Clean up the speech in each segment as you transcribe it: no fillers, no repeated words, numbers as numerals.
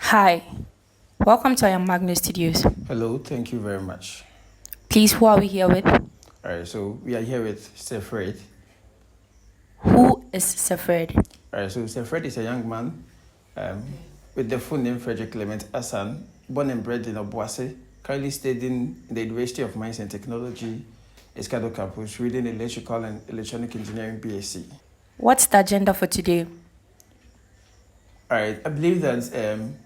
Hi, welcome to our Magno Studios. Hello, thank you very much. Please, who are we here with? All right, so we are here with SRID. Who is SRID? All right, so SRID is a young man with the full name Frederick Clement Hassan, born and bred in Obuasi, currently studying in the University of Mines and Technology, Escado campus, reading Electrical and Electronic Engineering BSc. What's the agenda for today? All right, I believe that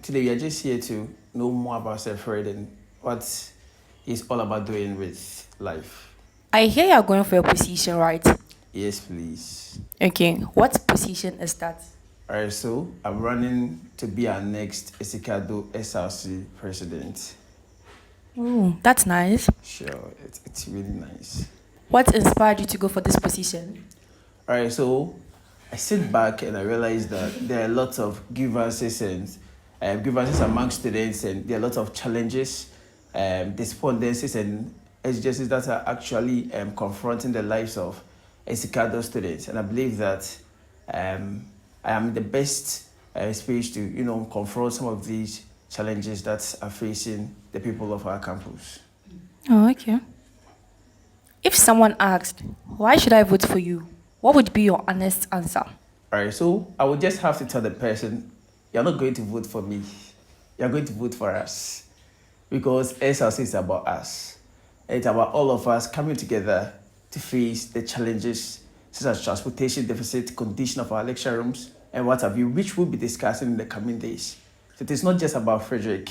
today we are just here to know more about SRID and what he's all about doing with life. I hear you're going for a position, right? Yes, please. Okay, what position is that? All right, so I'm running to be our next SRID SRC president. Oh, that's nice. Sure, it's really nice. What inspired you to go for this position? All right, so I sit back and I realize that there are lots of grievances and grievances among students, and there are lots of challenges, despondencies, and exigencies that are actually confronting the lives of SRID students. And I believe that I am the best space to confront some of these challenges that are facing the people of our campus. Oh, okay. If someone asked, why should I vote for you? What would be your honest answer? All right, so I would just have to tell the person, you're not going to vote for me. You're going to vote for us. Because SRC is about us. It's about all of us coming together to face the challenges such as transportation deficit, condition of our lecture rooms, and what have you, which we'll be discussing in the coming days. So it is not just about Frederick.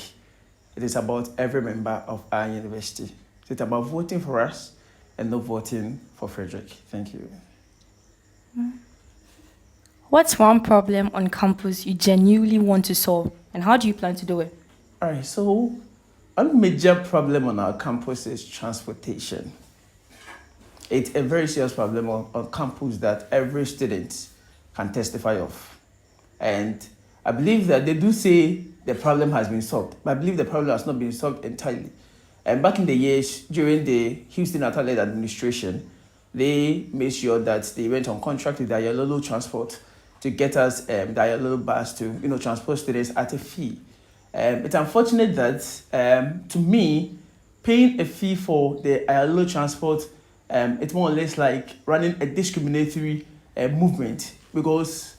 It is about every member of our university. So it's about voting for us and not voting for Frederick. Thank you. What's one problem on campus you genuinely want to solve, and how do you plan to do it? All right, so one major problem on our campus is transportation. It's a very serious problem on campus that every student can testify of. And I believe that they do say the problem has been solved, but I believe the problem has not been solved entirely. And back in the years, during the Houston Athlete administration, they made sure that they went on contract with Dialolo Transport to get us Dialolo bus to transport students at a fee. It's unfortunate that, to me, paying a fee for the Dialolo Transport, it's more or less like running a discriminatory movement, because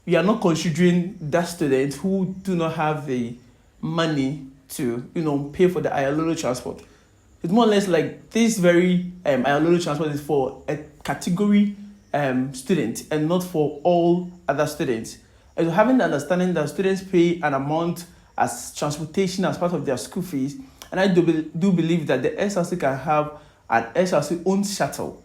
we are not considering that students who do not have the money to pay for the Dialolo Transport. It's more or less like this very Dialolo Transport is for a category student and not for all other students. And having the understanding that students pay an amount as transportation as part of their school fees, and I do believe that the SRC can have an SRC owned shuttle.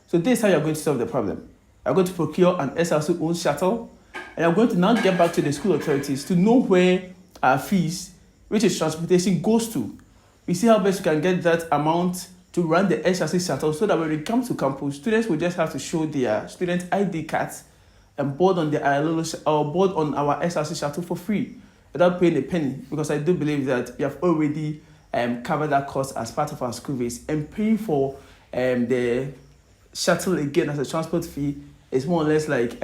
So this is how you're going to solve the problem. You're going to procure an SRC owned shuttle, and you're going to now get back to the school authorities to know where our fees, which is transportation, goes to. We see how best we can get that amount to run the SRC shuttle, so that when it comes to campus, students will just have to show their student ID cards and board on the or board on our SRC shuttle for free without paying a penny, because I do believe that we have already covered that cost as part of our school fees, and paying for the shuttle again as a transport fee is more or less like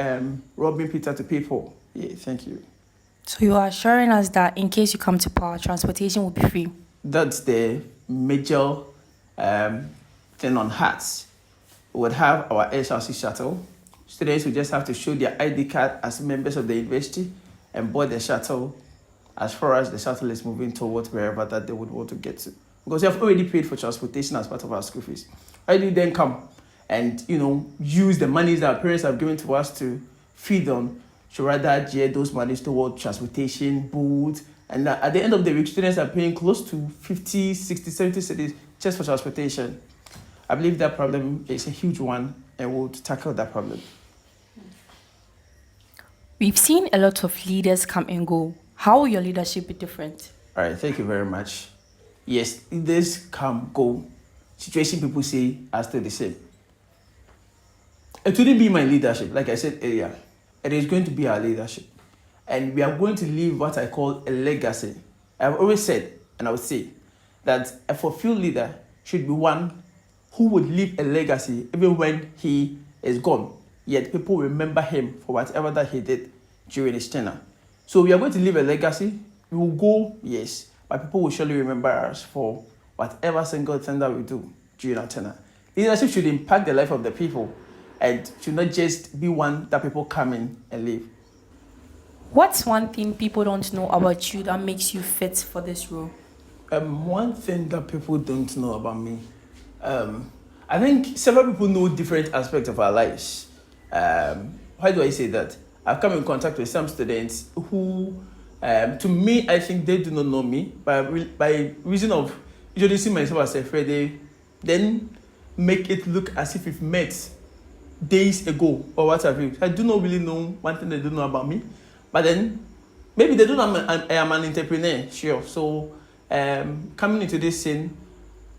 robbing Peter to pay Paul. Yeah, thank you. So you are assuring us that in case you come to power, transportation will be free? That's the major thing on hearts. We would have our SRC shuttle. Students will just have to show their ID card as members of the university and board the shuttle as far as the shuttle is moving towards wherever that they would want to get to. Because we have already paid for transportation as part of our school fees. Why do you then come and use the monies that our parents have given to us to feed on, to rather gear those monies towards transportation, boots, and at the end of the week, students are paying close to 50, 60, 70 cities just for transportation. I believe that problem is a huge one, and we'll tackle that problem. We've seen a lot of leaders come and go. How will your leadership be different? All right, thank you very much. Yes, leaders come, go. Situation people say are still the same. It wouldn't be my leadership, like I said earlier. It is going to be our leadership. and we are going to leave what I call a legacy. I've always said, and I would say, that a fulfilled leader should be one who would leave a legacy even when he is gone, yet people remember him for whatever that he did during his tenure. So we are going to leave a legacy. We will go, yes, but people will surely remember us for whatever single thing that we do during our tenure. Leadership should impact the life of the people and should not just be one that people come in and leave. What's one thing people don't know about you that makes you fit for this role? One thing that people don't know about me, I think several people know different aspects of our lives. Why do I say that? I've come in contact with some students who, to me, I think they do not know me by reason of introducing myself as a friend. They then make it look as if we've met days ago or what have you. I do not really know one thing they don't know about me, but then maybe they don't know I am an entrepreneur, sure. So coming into this scene,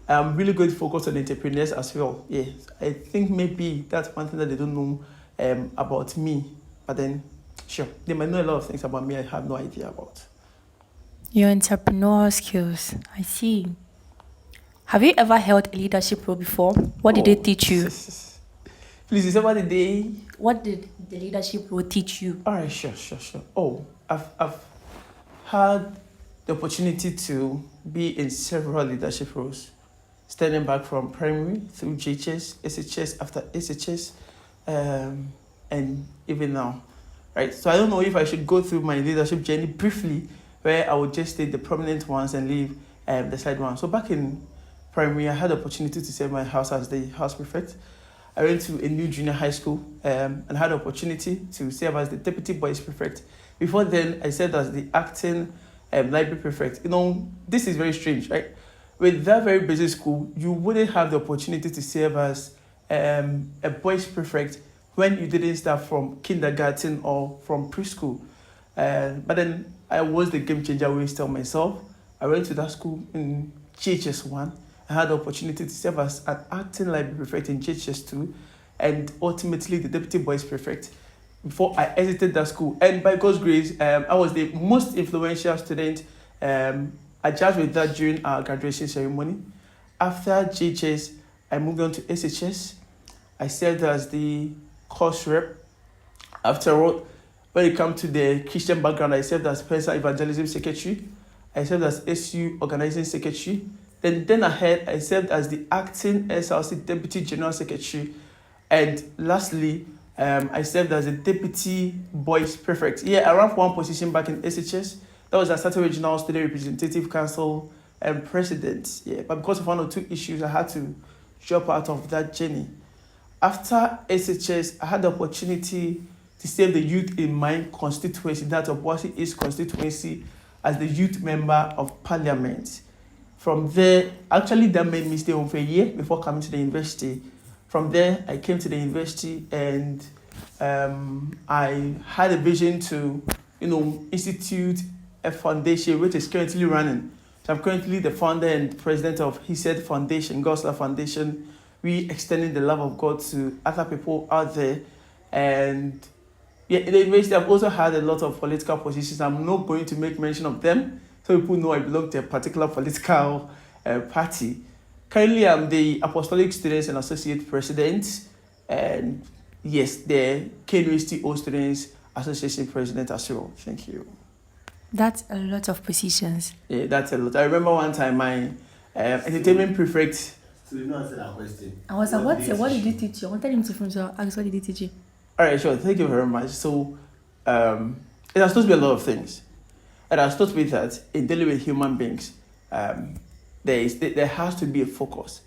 I'm really going to focus on entrepreneurs as well. Yes, I think maybe that's one thing that they don't know about me, but then sure, they might know a lot of things about me I have no idea about. Your entrepreneurial skills, I see. Have you ever held a leadership role before? What did they teach you? Please, is somebody day? What did the leadership role teach you? All right, sure. Oh, I've had the opportunity to be in several leadership roles, standing back from primary through JHS, SHS, after SHS, and even now, right? So I don't know if I should go through my leadership journey briefly, where I would just take the prominent ones and leave the side ones. So back in primary, I had the opportunity to serve my house as the house prefect. I went to a new junior high school and had the opportunity to serve as the deputy boys prefect. Before then, I served as the acting library prefect. You know, this is very strange, right? With that very busy school, you wouldn't have the opportunity to serve as a boys prefect when you didn't start from kindergarten or from preschool. But then I was the game changer, I always tell myself. I went to that school in GHS1. I had the opportunity to serve as an acting library prefect in GHS2 and ultimately the deputy boys prefect before I exited that school. And by God's grace, I was the most influential student. I judged with that during our graduation ceremony. After GHS, I moved on to SHS. I served as the course rep. After all, when it comes to the Christian background, I served as Spencer Evangelism Secretary. I served as SU Organizing Secretary. Then ahead, I served as the acting SRC Deputy General Secretary. And lastly, I served as a Deputy Boys Prefect. Yeah, I ran for one position back in SHS. That was Asante Regional Student Representative Council and President. Yeah, but because of one or two issues, I had to drop out of that journey. After SHS, I had the opportunity to serve the youth in my constituency, that of Boise East constituency, as the youth member of parliament. From there, actually that made me stay home for a year before coming to the university. From there, I came to the university and I had a vision to, institute a foundation which is currently running. So I'm currently the founder and president of He Said Foundation, God's Love Foundation. We extending the love of God to other people out there. And yeah, in the university, I've also had a lot of political positions. I'm not going to make mention of them, so people know I belong to a particular political party. Currently, I'm the Apostolic Students and Associate President, and yes, the KNUST Students Association President as well. Thank you. That's a lot of positions. Yeah, that's a lot. I remember one time my entertainment prefect. So you not answer that question. I was like, what did you teach you? I wanted him to finish ask what did he teach you? All right, sure. Thank you very much. So, it has taught me a lot of things. It has taught me that in dealing with human beings, there has to be a focus.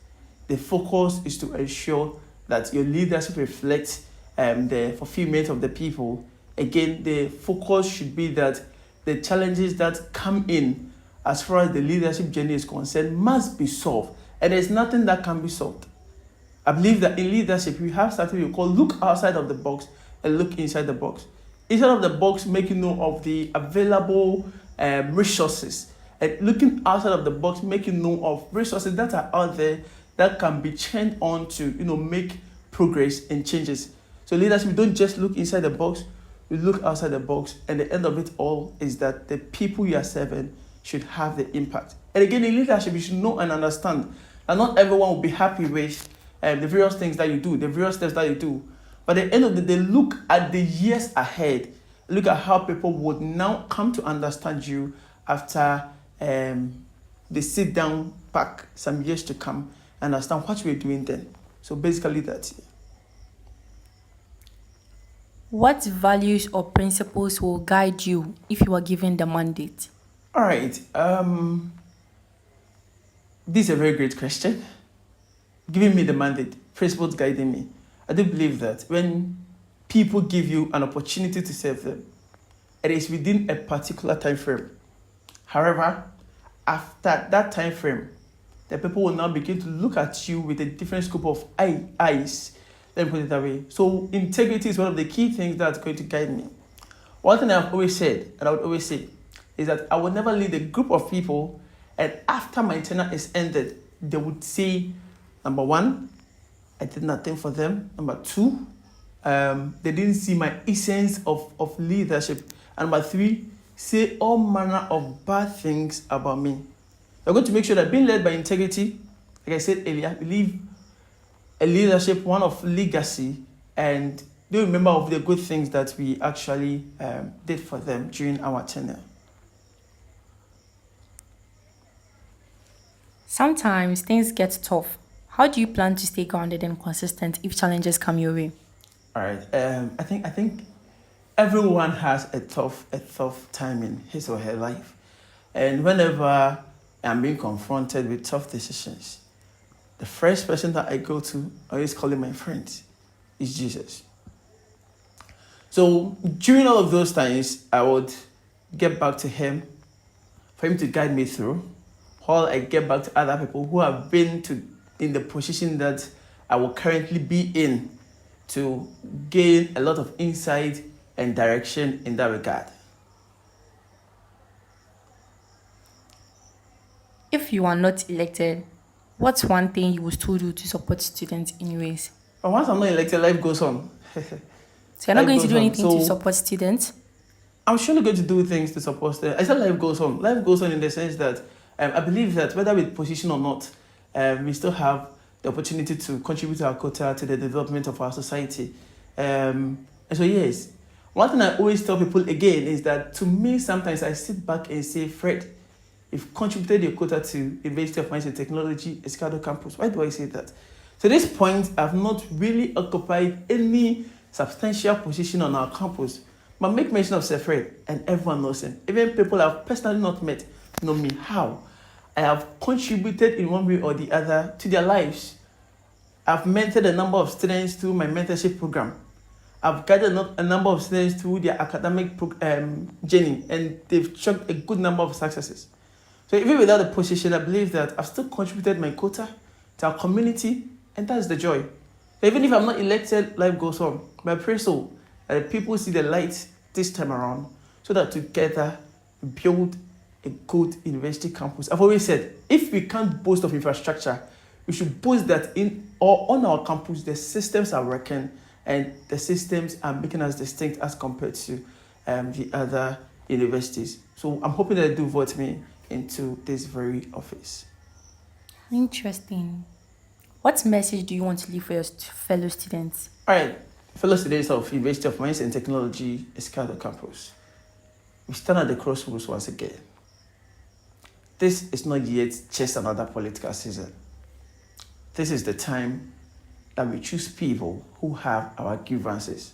The focus is to ensure that your leadership reflects the fulfillment of the people. Again, the focus should be that the challenges that come in as far as the leadership journey is concerned must be solved. And there's nothing that can be solved. I believe that in leadership, we have something we call look outside of the box and look inside the box. Inside of the box, making note of the available resources. And looking outside of the box, making note of resources that are out there that can be turned on to, make progress and changes. So leadership, we don't just look inside the box, you look outside the box, and the end of it all is that the people you are serving should have the impact. And again, in leadership, you should know and understand that not everyone will be happy with the various things that you do, the various steps that you do. But at the end of the day, look at the years ahead. Look at how people would now come to understand you after they sit down back some years to come and understand what you were doing then. So basically that's it. What values or principles will guide you if you are given the mandate? All right. This is a very great question. Giving me the mandate, principles guiding me. I do believe that when people give you an opportunity to serve them, it is within a particular time frame. However, after that time frame, the people will now begin to look at you with a different scope of eyes. Let me put it that way. So integrity is one of the key things that's going to guide me. One thing I've always said, and I would always say, is that I will never lead a group of people, and after my tenure is ended, they would say, number one, I did nothing for them. Number two, they didn't see my essence of leadership. And number three, say all manner of bad things about me. We're going to make sure that being led by integrity, like I said earlier, I believe a leadership, one of legacy, and they remember of the good things that we actually did for them during our tenure. Sometimes things get tough. How do you plan to stay grounded and consistent if challenges come your way? All right. I think everyone has a tough time in his or her life, and whenever I'm being confronted with tough decisions, the first person that I go to, I always call him my friend, is Jesus. So during all of those times, I would get back to him for him to guide me through, while I get back to other people who have been in the position that I will currently be in, to gain a lot of insight and direction in that regard. If you are not elected, what's one thing you will still do to support students anyways? But once I'm not elected, life goes on. So you're not going to do anything to support students? I'm surely going to do things to support them. I said life goes on. Life goes on in the sense that I believe that whether with position or not, we still have the opportunity to contribute our quota to the development of our society. And so yes, one thing I always tell people again is that to me, sometimes I sit back and say, Fred, you've contributed your quota to University of Science and Technology, Escado campus. Why do I say that? To this point, I've not really occupied any substantial position on our campus, but make mention of Sir Fred, and everyone knows him. Even people I've personally not met know me. How? I have contributed in one way or the other to their lives. I've mentored a number of students through my mentorship program. I've guided a number of students through their academic journey, and they've chalked a good number of successes. So even without the position, I believe that I've still contributed my quota to our community, and that's the joy. So even if I'm not elected, life goes on. But I pray so that people see the light this time around, so that together we build a good university campus. I've always said, if we can't boast of infrastructure, we should boast that in or on our campus, the systems are working and the systems are making us distinct as compared to the other universities. So I'm hoping that they do vote me into this very office. Interesting. What message do you want to leave for your fellow students? All right, fellow students of University of Science and Technology, Escado campus. We stand at the crossroads once again. This is not yet just another political season. This is the time that we choose people who have our grievances,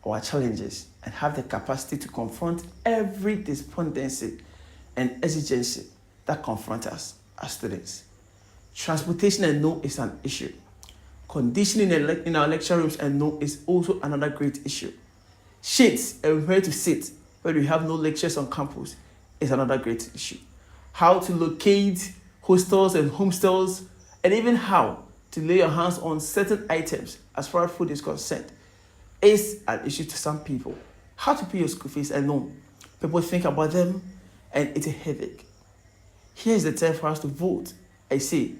our challenges, and have the capacity to confront every despondency and exigency that confront us as students. Transportation and no is an issue. Conditioning in our lecture rooms and no is also another great issue. Shades and where to sit when we have no lectures on campus is another great issue. How to locate hostels and homestels, and even how to lay your hands on certain items as far as food is concerned is an issue to some people. How to pay your school fees alone. People think about them and it's a headache. Here's the time for us to vote, I say,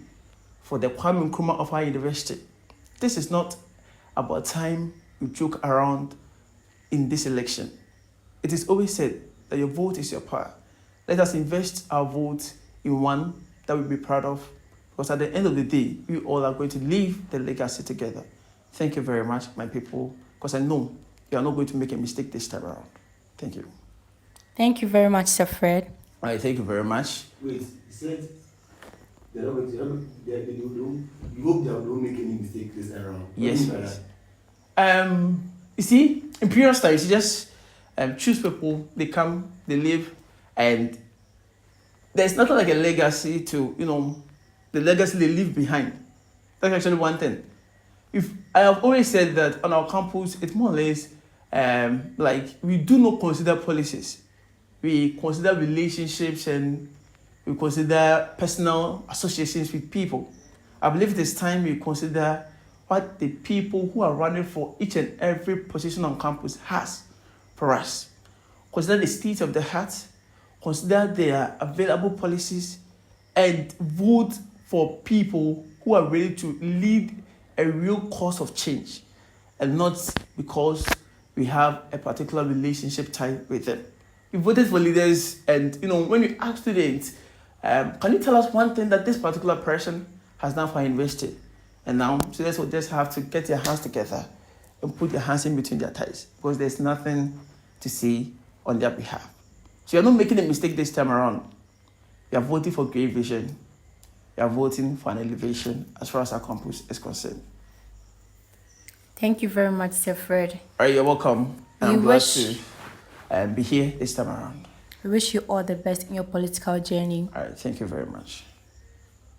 for the Kwame Nkrumah of our university. This is not about time we joke around in this election. It is always said that your vote is your power. Let us invest our vote in one that we'll be proud of, because at the end of the day, we all are going to leave the legacy together. Thank you very much, my people, because I know you are not going to make a mistake this time around. Thank you. Thank you very much, Sir Fred. All right, thank you very much. Wait, he said you hope they don't make any mistake this around. Yes, yes. You see, in previous times, you just choose people, they come, they live, and there's nothing like a legacy to, the legacy they leave behind. That's actually one thing. If I have always said that on our campus, it's more or less like we do not consider policies. We consider relationships and we consider personal associations with people. I believe this time we consider what the people who are running for each and every position on campus has for us. Consider the state of the heart, consider their available policies, and vote for people who are ready to lead a real cause of change, and not because we have a particular relationship tied with them. We voted for leaders, and when you ask students, can you tell us one thing that this particular person has done for university? And now students will just have to get their hands together and put their hands in between their thighs, because there's nothing to say on their behalf. So you're not making a mistake this time around. You're voting for great vision. You're voting for an elevation as far as our campus is concerned. Thank you very much, Sir Fred. All right, you're welcome. I'm glad to be here this time around. We wish you all the best in your political journey. All right, thank you very much.